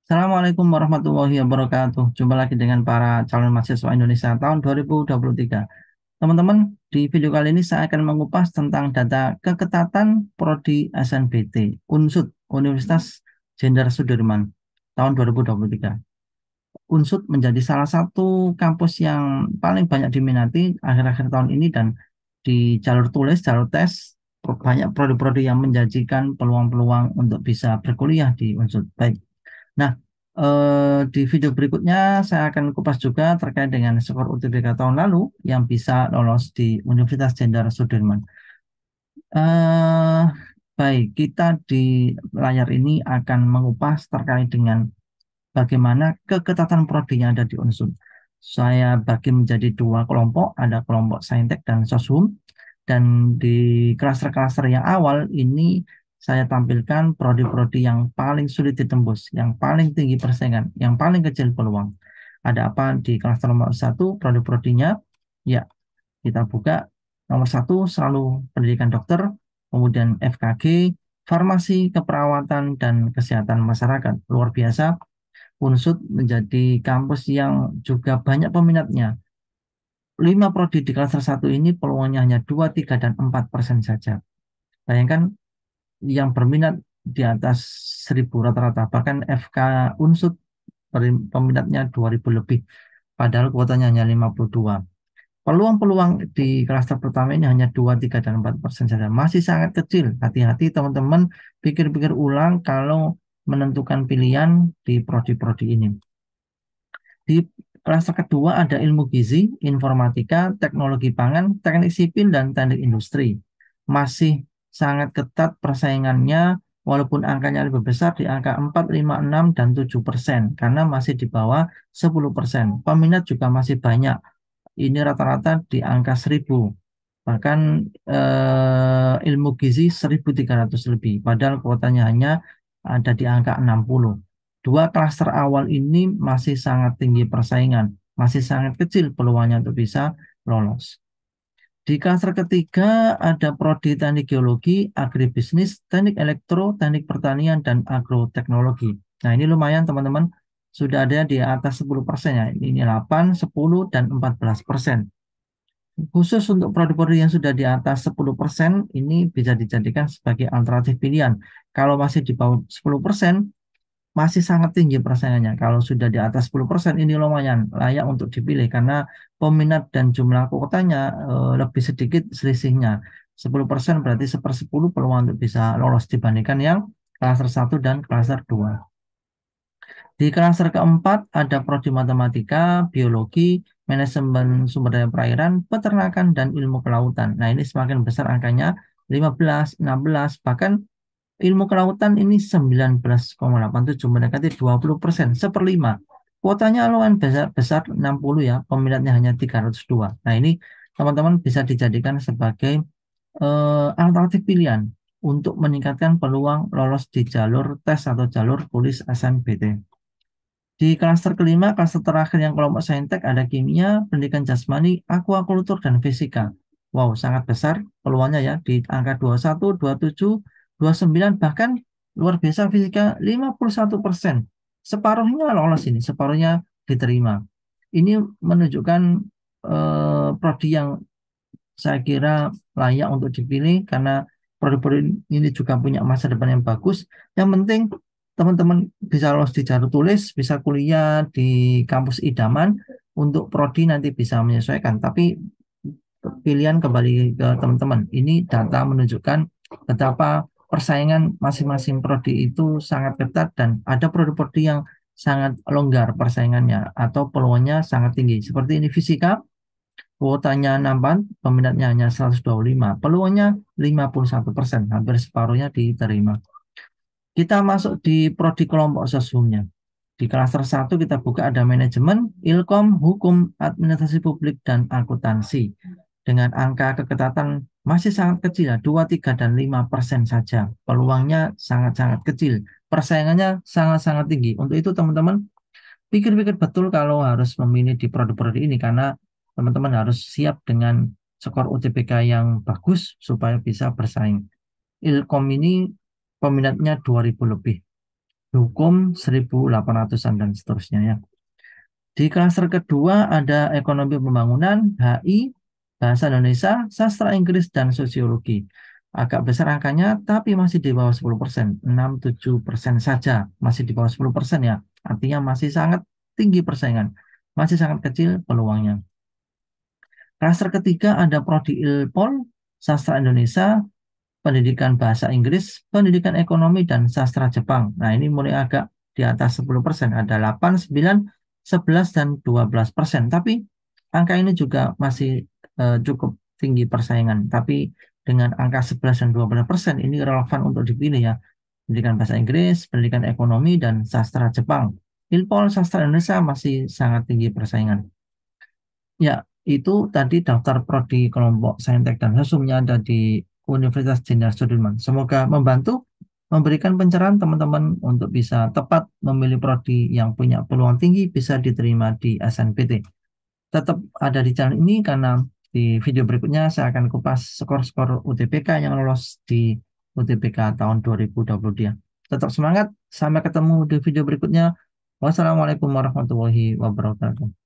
Assalamualaikum warahmatullahi wabarakatuh. Jumpa lagi dengan para calon mahasiswa Indonesia tahun 2023. Teman-teman, di video kali ini saya akan mengupas tentang data keketatan Prodi SNBT UNSUD Universitas Jenderal Sudirman tahun 2023. UNSUD menjadi salah satu kampus yang paling banyak diminati akhir-akhir tahun ini dan di jalur tulis, jalur tes, banyak prodi-prodi yang menjanjikan peluang-peluang untuk bisa berkuliah di UNSUD. Baik. Nah, di video berikutnya saya akan kupas juga terkait dengan skor UTBK tahun lalu yang bisa lolos di Universitas Jenderal Sudirman. Eh, Baik, kita di layar ini akan mengupas terkait dengan bagaimana keketatan prodinya ada di Unsur. Saya bagi menjadi dua kelompok, ada kelompok Saintek dan Soshum. Dan di klaster-klaster yang awal ini saya tampilkan prodi-prodi yang paling sulit ditembus, yang paling tinggi persaingan, yang paling kecil peluang. Ada apa di klaster nomor satu, prodi-prodinya? Ya, kita buka. Nomor satu selalu pendidikan dokter, kemudian FKG, farmasi, keperawatan, dan kesehatan masyarakat. Luar biasa, Unsud menjadi kampus yang juga banyak peminatnya. 5 prodi di klaster satu ini peluangnya hanya 2, 3, dan 4% saja. Bayangkan yang berminat di atas 1.000 rata-rata. Bahkan FK Unsud peminatnya 2.000 lebih. Padahal kuotanya hanya 52. Peluang-peluang di klaster pertama ini hanya 2, 3, dan 4% saja. Masih sangat kecil. Hati-hati teman-teman, pikir-pikir ulang kalau menentukan pilihan di prodi-prodi ini. Di klaster kedua ada ilmu gizi, informatika, teknologi pangan, teknik sipil, dan teknik industri. Masih sangat ketat persaingannya, walaupun angkanya lebih besar di angka 4, 5, 6, dan 7%, karena masih di bawah 10%. Peminat juga masih banyak. Ini rata-rata di angka 1.000. Bahkan ilmu gizi 1.300 lebih. Padahal kuotanya hanya ada di angka 60. Dua klaster awal ini masih sangat tinggi persaingan. Masih sangat kecil peluangnya untuk bisa lolos. Di klaster ketiga ada prodi teknik geologi, agribisnis, teknik elektro, teknik pertanian, dan agroteknologi. Nah ini lumayan teman-teman. Sudah ada di atas 10% ya. Ini 8, 10, dan 14%. Khusus untuk produk-produk yang sudah di atas 10%, ini bisa dijadikan sebagai alternatif pilihan. Kalau masih di bawah 10%, masih sangat tinggi persaingannya. Kalau sudah di atas 10%, ini lumayan layak untuk dipilih karena peminat dan jumlah kuotanya lebih sedikit selisihnya. 10% berarti 1/10 peluang untuk bisa lolos dibandingkan yang klaster 1 dan klaster 2. Di klaster keempat ada prodi matematika, biologi, manajemen sumber daya perairan, peternakan, dan ilmu kelautan. Nah, ini semakin besar angkanya 15, 16, bahkan ilmu kelautan ini 19,87 mendekati 20%, 1/5. Kuotanya lumayan besar, besar 60 ya, peminatnya hanya 302. Nah, ini teman-teman bisa dijadikan sebagai alternatif pilihan untuk meningkatkan peluang lolos di jalur tes atau jalur tulis SNBT. Di klaster kelima, klaster terakhir yang kelompok saintek ada kimia, pendidikan jasmani, akuakultur, dan fisika. Wow, sangat besar peluangnya ya di angka 21, 27, 29, bahkan luar biasa fisika 51%. Separuhnya lolos ini, separuhnya diterima. Ini menunjukkan prodi yang saya kira layak untuk dipilih karena produk-produk ini juga punya masa depan yang bagus. Yang penting teman-teman bisa lolos di jalur tulis, bisa kuliah di kampus idaman, untuk prodi nanti bisa menyesuaikan. Tapi pilihan kembali ke teman-teman. Ini data menunjukkan betapa persaingan masing-masing prodi itu sangat ketat dan ada prodi-prodi yang sangat longgar persaingannya atau peluangnya sangat tinggi. Seperti ini fisika, kuotanya nambah, peminatnya hanya 125, peluangnya 51%, hampir separuhnya diterima. Kita masuk di prodi kelompok sesungguhnya. Di klaster 1 kita buka ada manajemen, ilkom, hukum, administrasi publik, dan akuntansi. Dengan angka keketatan masih sangat kecil ya, 2, 3, dan 5% saja. Peluangnya sangat-sangat kecil. Persaingannya sangat-sangat tinggi. Untuk itu teman-teman pikir-pikir betul kalau harus memilih di produk-produk ini karena teman-teman harus siap dengan skor UTBK yang bagus supaya bisa bersaing. Ilkom ini peminatnya 2.000 lebih. hukum 1800-an dan seterusnya ya. Di klaster kedua ada ekonomi pembangunan, HI, bahasa Indonesia, sastra Inggris, dan sosiologi. Agak besar angkanya, tapi masih di bawah 10%, 6-7% saja, masih di bawah 10% ya. Artinya masih sangat tinggi persaingan, masih sangat kecil peluangnya. Klaster ketiga ada Prodi Ilpol, sastra Indonesia, pendidikan bahasa Inggris, pendidikan ekonomi, dan sastra Jepang. Nah, ini mulai agak di atas 10%, ada 8, 9, 11, dan 12%. Tapi angka ini juga masih cukup tinggi persaingan. Tapi dengan angka 11 dan 12% ini relevan untuk dipilih ya. Pendidikan bahasa Inggris, pendidikan ekonomi, dan sastra Jepang. Ilpol sastra Indonesia masih sangat tinggi persaingan. Ya, itu tadi daftar prodi kelompok Saintek dan Husumnya ada di Universitas Jenderal Sudirman. Semoga membantu memberikan pencerahan teman-teman untuk bisa tepat memilih prodi yang punya peluang tinggi bisa diterima di SNPT. Tetap ada di channel ini karena di video berikutnya saya akan kupas skor-skor UTBK yang lolos di UTBK tahun 2022. Tetap semangat, sampai ketemu di video berikutnya. Wassalamualaikum warahmatullahi wabarakatuh.